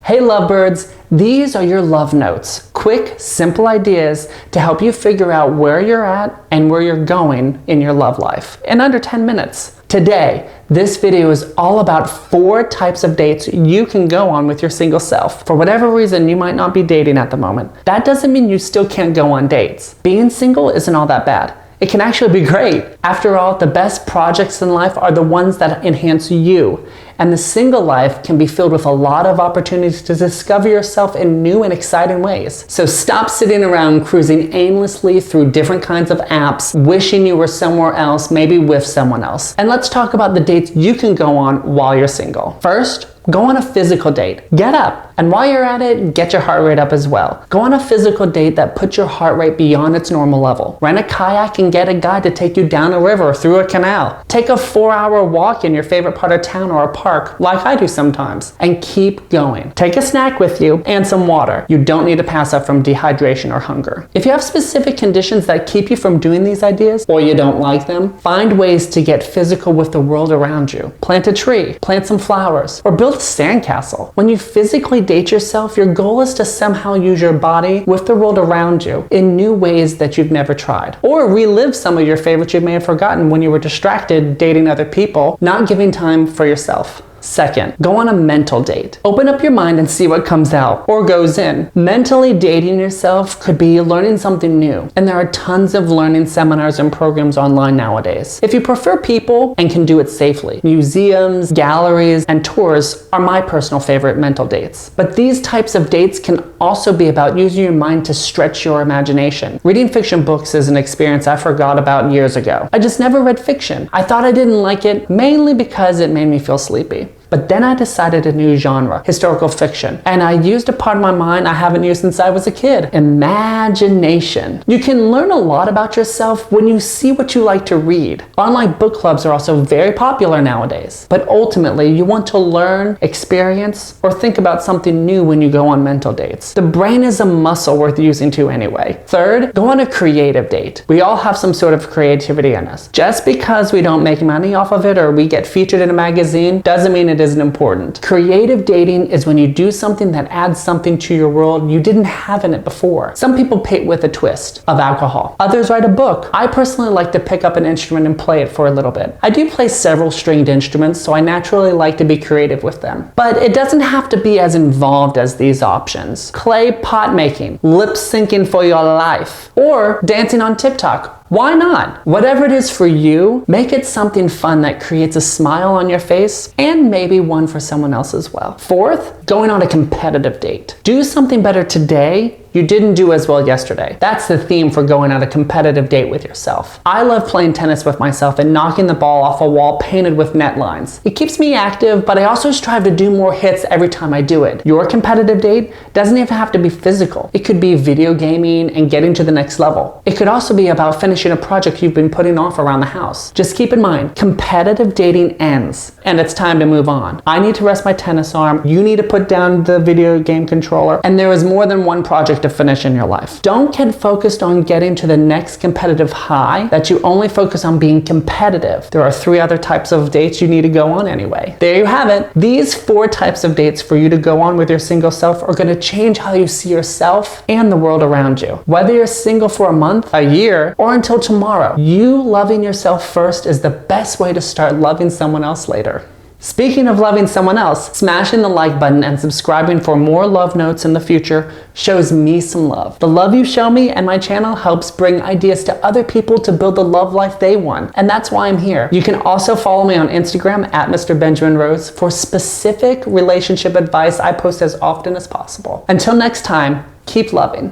Hey lovebirds, these are your love notes. Quick, simple ideas to help you figure out where you're at and where you're going in your love life in under 10 minutes. Today, this video is all about 4 types of dates you can go on with your single self. For whatever reason, you might not be dating at the moment. That doesn't mean you still can't go on dates. Being single isn't all that bad. It can actually be great. After all, the best projects in life are the ones that enhance you. And the single life can be filled with a lot of opportunities to discover yourself in new and exciting ways. So stop sitting around cruising aimlessly through different kinds of apps, wishing you were somewhere else, maybe with someone else. And let's talk about the dates you can go on while you're single. First, go on a physical date. Get up. And while you're at it, get your heart rate up as well. Go on a physical date that puts your heart rate beyond its normal level. Rent a kayak and get a guide to take you down a river or through a canal. Take a 4-hour walk in your favorite part of town or a park, like I do sometimes. And keep going. Take a snack with you and some water. You don't need to pass up from dehydration or hunger. If you have specific conditions that keep you from doing these ideas, or you don't like them, find ways to get physical with the world around you. Plant a tree, plant some flowers, or build a sandcastle. When you physically date yourself, your goal is to somehow use your body with the world around you in new ways that you've never tried. Or relive some of your favorites you may have forgotten when you were distracted dating other people, not giving time for yourself. Second, go on a mental date. Open up your mind and see what comes out or goes in. Mentally dating yourself could be learning something new, and there are tons of learning seminars and programs online nowadays. If you prefer people and can do it safely, museums, galleries, and tours are my personal favorite mental dates. But these types of dates can also be about using your mind to stretch your imagination. Reading fiction books is an experience I forgot about years ago. I just never read fiction. I thought I didn't like it mainly because it made me feel sleepy. But then I decided a new genre, historical fiction, and I used a part of my mind I haven't used since I was a kid: imagination. You can learn a lot about yourself when you see what you like to read. Online book clubs are also very popular nowadays, but ultimately you want to learn, experience, or think about something new when you go on mental dates. The brain is a muscle worth using to anyway. Third, go on a creative date. We all have some sort of creativity in us. Just because we don't make money off of it or we get featured in a magazine doesn't mean it isn't important. Creative dating is when you do something that adds something to your world you didn't have in it before. Some people paint with a twist of alcohol. Others write a book. I personally like to pick up an instrument and play it for a little bit. I do play several stringed instruments, so I naturally like to be creative with them. But it doesn't have to be as involved as these options. Clay pot making, lip syncing for your life, or dancing on TikTok. Why not? Whatever it is for you, make it something fun that creates a smile on your face and maybe one for someone else as well. Fourth, going on a competitive date. Do something better today you didn't do as well yesterday. That's the theme for going on a competitive date with yourself. I love playing tennis with myself and knocking the ball off a wall painted with net lines. It keeps me active, but I also strive to do more hits every time I do it. Your competitive date doesn't even have to be physical. It could be video gaming and getting to the next level. It could also be about finishing a project you've been putting off around the house. Just keep in mind, competitive dating ends and it's time to move on. I need to rest my tennis arm. You need to put down the video game controller, and there is more than one project to finish in your life. Don't get focused on getting to the next competitive high that you only focus on being competitive. There are 3 other types of dates you need to go on anyway. There you have it. These 4 types of dates for you to go on with your single self are going to change how you see yourself and the world around you. Whether you're single for a month, a year, or until tomorrow, you loving yourself first is the best way to start loving someone else later. Speaking of loving someone else, smashing the like button and subscribing for more love notes in the future shows me some love. The love you show me and my channel helps bring ideas to other people to build the love life they want, and that's why I'm here. You can also follow me on Instagram at Mr. Benjamin Rose for specific relationship advice I post as often as possible. Until next time, keep loving.